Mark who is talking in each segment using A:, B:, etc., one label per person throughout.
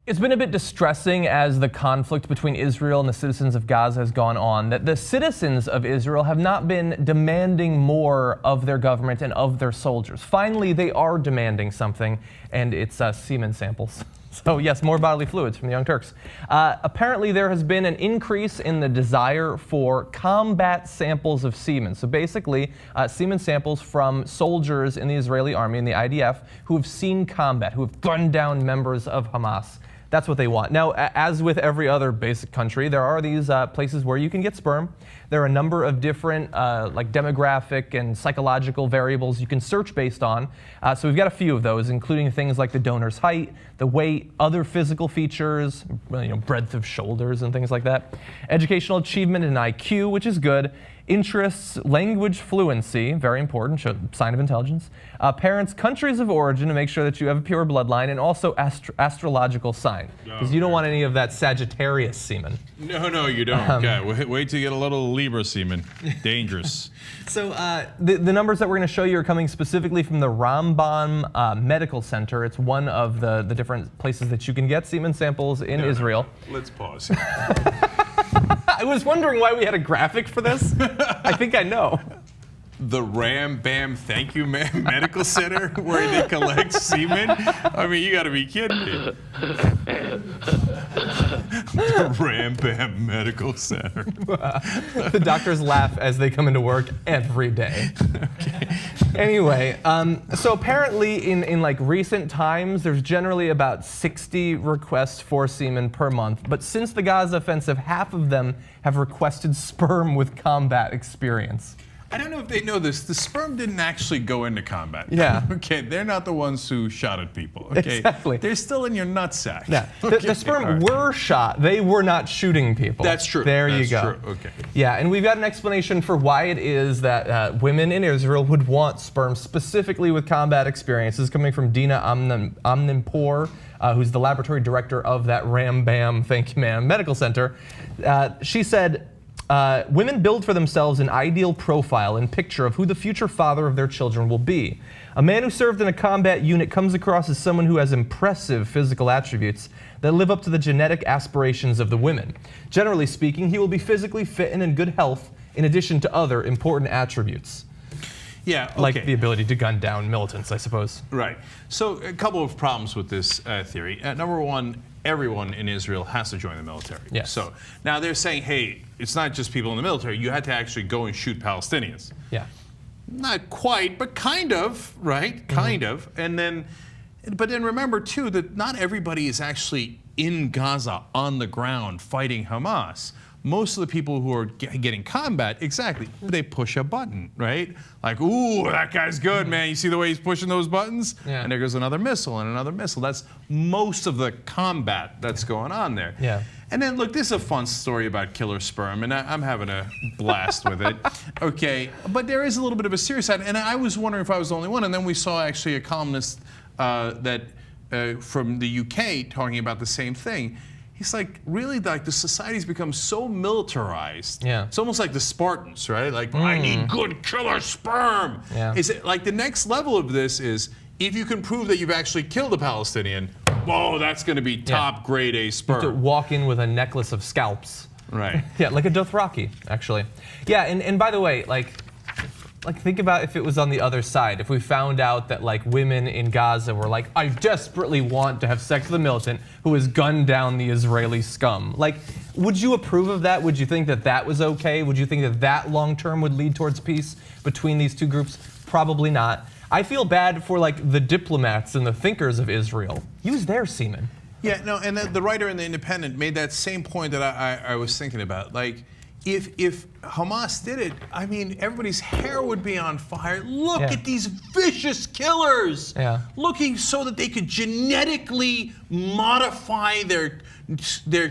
A: It's been a bit distressing as the conflict between Israel and the citizens of Gaza has gone on, that the citizens of Israel have not been demanding more of their government and of their soldiers. Finally, they are demanding something, and it's semen samples. So yes, more bodily fluids from the Young Turks. Apparently there has been an increase in the desire for combat samples of semen. So basically, semen samples from soldiers in the Israeli army, in the IDF, who have seen combat, who have gunned down members of Hamas. That's what they want. Now, as with every other basic country, there are these places where you can get sperm. There are a number of different like demographic and psychological variables you can search based on. So we've got a few of those, including things like the donor's height, the weight, other physical features, breadth of shoulders and things like that. Educational achievement and IQ, which is good. Interests, language fluency, very important, sign of intelligence. Parents, countries of origin to make sure that you have a pure bloodline, and also astrological sign, because you don't want any of that Sagittarius semen.
B: No, you don't. Okay, wait till you get a little Libra semen. Dangerous.
A: So the numbers that we're going to show you are coming specifically from the Rambam Medical Center. It's one of the different places that you can get semen samples in Israel.
B: Let's pause.
A: I was wondering why we had a graphic for this. I think I know.
B: The Rambam Thank You Medical Center, where they collect semen? I mean, you got to be kidding me. The Rambam Medical Center.
A: The doctors laugh as they come into work every day.
B: Okay.
A: Anyway, so apparently in like recent times, there's generally about 60 requests for semen per month. But since the Gaza offensive, half of them have requested sperm with combat experience.
B: I don't know if they know this. The sperm didn't actually go into combat.
A: Yeah.
B: Okay, they're not the ones who shot at people. Okay.
A: Exactly.
B: They're still in your nutsack.
A: Yeah.
B: Okay.
A: The sperm were shot. They were not shooting people.
B: That's true.
A: There you go.
B: That's true. Okay.
A: Yeah, and we've got an explanation for why it is that women in Israel would want sperm specifically with combat experiences, coming from Dina Amnimpour, who's the laboratory director of that Rambam Thank You Ma'am Medical Center. She said, women build for themselves an ideal profile and picture of who the future father of their children will be. A man who served in a combat unit comes across as someone who has impressive physical attributes that live up to the genetic aspirations of the women. Generally speaking, he will be physically fit and in good health, in addition to other important attributes.
B: Yeah, okay.
A: Like the ability to gun down militants, I suppose.
B: Right. So a couple of problems with this theory. Number one, everyone in Israel has to join the military.
A: Yes.
B: So now they're saying, hey, it's not just people in the military. You had to actually go and shoot Palestinians.
A: Yeah.
B: Not quite, but kind of, right? Kind of. And then, but then remember too that not everybody is actually in Gaza on the ground fighting Hamas. Most of the people who are getting combat, exactly, they push a button, right? Like, ooh, that guy's good, man. You see the way he's pushing those buttons?
A: Yeah.
B: And there goes another missile and another missile. That's most of the combat that's going on there.
A: Yeah.
B: And then, look, this is a fun story about killer sperm, and I'm having a blast with it. Okay, but there is a little bit of a serious side, and I was wondering if I was the only one, and then we saw actually a columnist from the UK talking about the same thing. He's like, really, like the society's become so militarized.
A: Yeah.
B: It's almost like the Spartans, right? Like, I need good killer sperm.
A: Yeah.
B: Is it like the next level of this is if you can prove that you've actually killed a Palestinian, whoa, that's going to be top grade A sperm.
A: You have to walk in with a necklace of scalps.
B: Right.
A: Yeah, like a Dothraki, actually. Yeah, and by the way, like think about if it was on the other side. If we found out that like women in Gaza were like, I desperately want to have sex with a militant who has gunned down the Israeli scum. Like, would you approve of that? Would you think that that was okay? Would you think that that long term would lead towards peace between these two groups? Probably not. I feel bad for like the diplomats and the thinkers of Israel. Use their semen.
B: Yeah, no, and the writer in The Independent made that same point that I was thinking about. Like, if Hamas did it, I mean, everybody's hair would be on fire. Look at these vicious killers.
A: Yeah.
B: Looking so that they could genetically modify their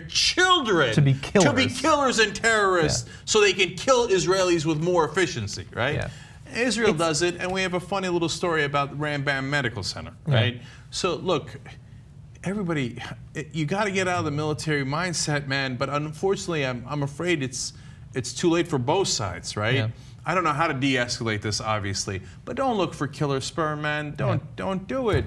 B: children
A: to be killers.
B: To be killers and terrorists, so they can kill Israelis with more efficiency, right?
A: Yeah.
B: Israel does it, and we have a funny little story about the Rambam Medical Center, right?
A: Yeah.
B: So look, everybody, you got to get out of the military mindset, man. But unfortunately, I'm afraid it's too late for both sides, right?
A: Yeah.
B: I don't know how to de-escalate this, obviously, but don't look for killer sperm, man. Don't do it.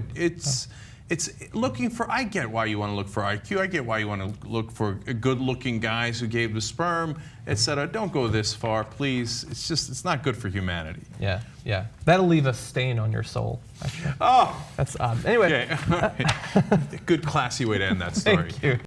B: it's looking for, I get why you want to look for IQ. I get why you want to look for good-looking guys who gave the sperm, etc. Don't go this far, please. It's not good for humanity.
A: Yeah, yeah. That'll leave a stain on your soul, actually.
B: Oh!
A: That's odd. Anyway.
B: Okay. Good, classy way to end that story.
A: Thank you.